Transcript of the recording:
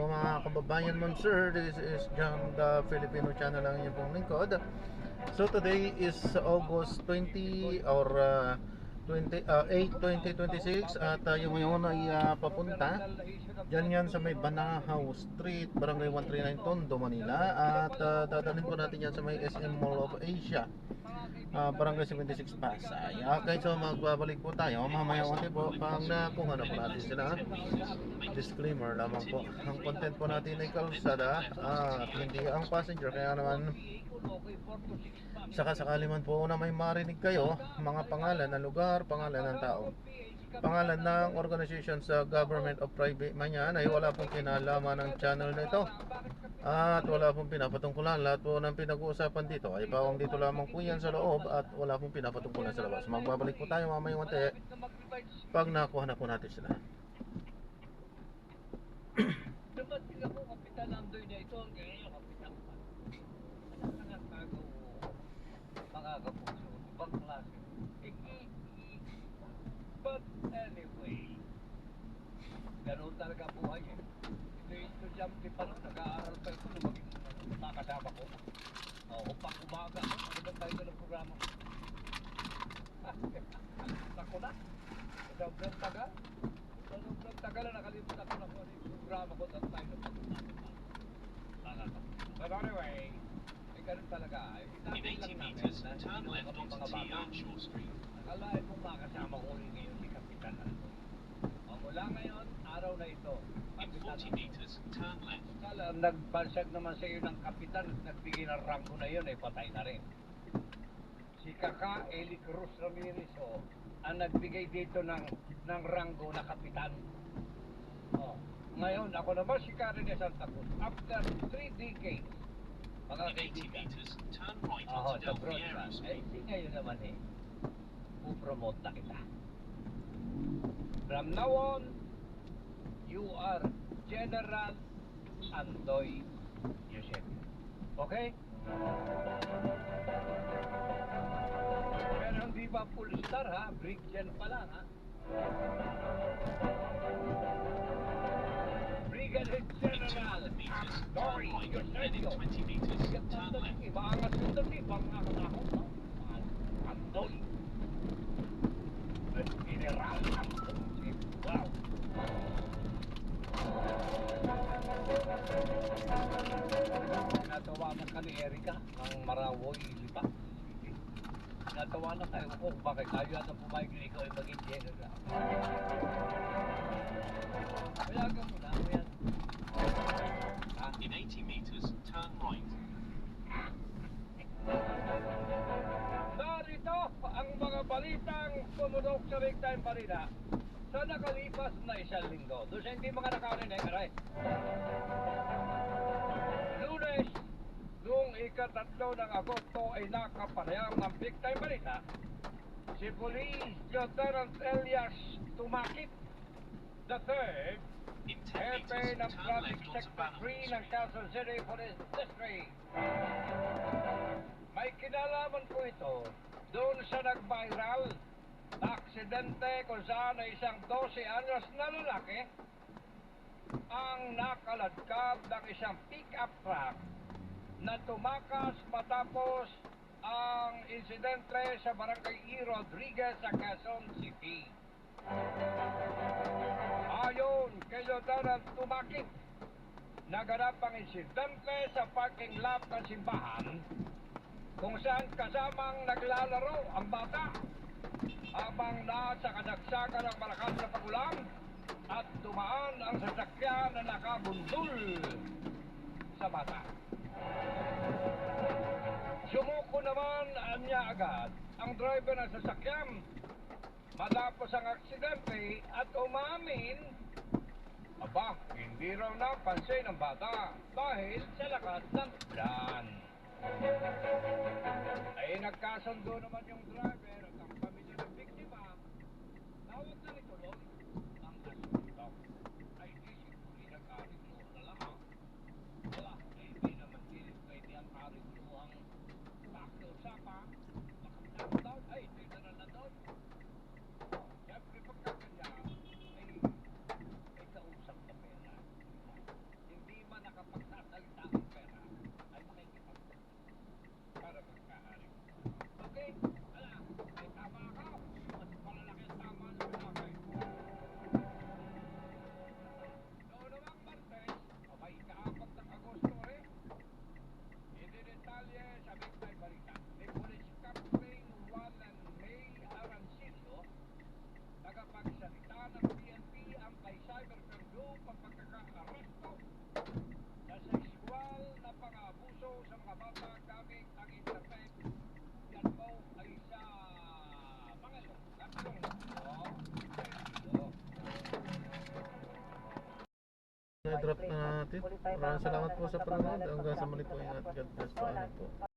po mga kababayan mo, sir. This is John, the Filipino channel lang yung pong lingkod. So today is August 20 or 8, 2026 at tayo ngayon ay papunta dyan yan sa may Banahaw Street, Barangay 139, Tondo, Manila. At dadalhin po natin yan sa may SM Mall of Asia, Barangay 76, Pasay. Okay, so magbabalik po tayo mamaya konti po pag nakuha na po natin sila. Disclaimer lamang po, ang content po natin ay kalsada at hindi ang passenger, kaya naman saka sakali man po na may marinig kayo mga pangalan ng lugar, pangalan ng tao, pangalan ng organization sa government of private man yan, ay wala pong kinalaman ng channel na ito at wala pong pinapatungkulan. Lahat po ng pinag-uusapan dito ay pawang dito lamang po yan sa loob at wala pong pinapatungkulan sa labas. Magbabalik po tayo mamaya konti pag nakuha na po natin sila. Dumating ako, Kapitan Andoy na ito. Ang ganyan, Kapitan pa. Nakakatago mga kapuso. Ibang klase. But anyway, ganoon talaga buhay eh. Ito yung estudyante pa nun, nag-aaral pa ito, lumaging makasama ko. Upang umaga, ano ba tayo ng programa? Ako na. Sobrang tagal. Sobrang tagal na nakalimutan ko na kung ano yung programa ko at tayo ng But anyway, ganun talaga. In 80 meters, turn left onto T.R. Shaw Street. Akalain mong makasama ko rin ngayon si Kapitan Andoy. Mula ngayon, araw na ito. In 40 meters, turn left. Kala, nagbansag naman sa iyo ng Kapitan at nagbigay ng ranggo na yun, patay na rin. Si Kaka Eli Cruz Ramirez ang nagbigay dito ng ranggo na Kapitan. Ngayon, ako naman si Karen de Santa Cruz. After 3 decades, mga In 80 meters, turn right sa onto Del Piero broadcast. Street. Hindi ngayon naman pupromote na kita. From now on, you are General Andoy Yusef. Okay? Pero hindi ba full star ha? Brigadier pa lang ha? Brigadier General Andoy And in Yusef. 20 meters, turn left. Ibaangas yung dati, bang nakakakot no? Andoy. General Andoy. Wow. Natawanan ka ni Erika ng Marawoy, Lipa. Natawanan kayo ko bakit tayo yata pumayag na ikaw ay maging general. Payagan mo na, yan. In 80 meters, turn right. Narito ang mga balitang pumunok sa Big Time Balita sa nakalipas na isang linggo. Doon sa hindi mga nakarinig, aray. Lunes, noong ika-3 ng Agosto ay nakapanayam ng Big Time Balita si Police Lieutenant Elias Tumakit III, In 10 Hepe meters, ng turn Traffic left onto Sector 3 Bannerman ng Street. Quezon City Police District. May kinalaman po ito doon sa nag-viral na aksidente kung saan ay isang 12 anyos na lalaki ang nakaladkad ng isang pick-up truck na tumakas matapos ang insidente sa Barangay E. Rodriguez sa Quezon City. Ayon kay Lieutenant Tumakit, naganap ang insidente sa parking lot ng simbahan kung saan kasamang naglalaro ang bata habang nasa kadagsagan ng malakas na pagulan at dumaan ang sasakyan na nakabundol sa bata. Sumuko naman niya agad ang driver ng sasakyan matapos ang aksidente at umamin, hindi raw napansin ang bata dahil sa lakas ng ulan. Ay nagkasundo naman yung driver at ang pamilya ng biktima na huwag na ituloy ang asunto. Ay di siguro nag-ariglo na lang. Wala, hindi naman pwede ang ariglo ang pakiusapan. Nakapagdaw, ay general na doon. Siyempre pagkakanya ay kausap na pera. i-drop na natin. Maraming salamat po sa panonood. Hanggang sa muli po. Ingat. God bless po. Ano po.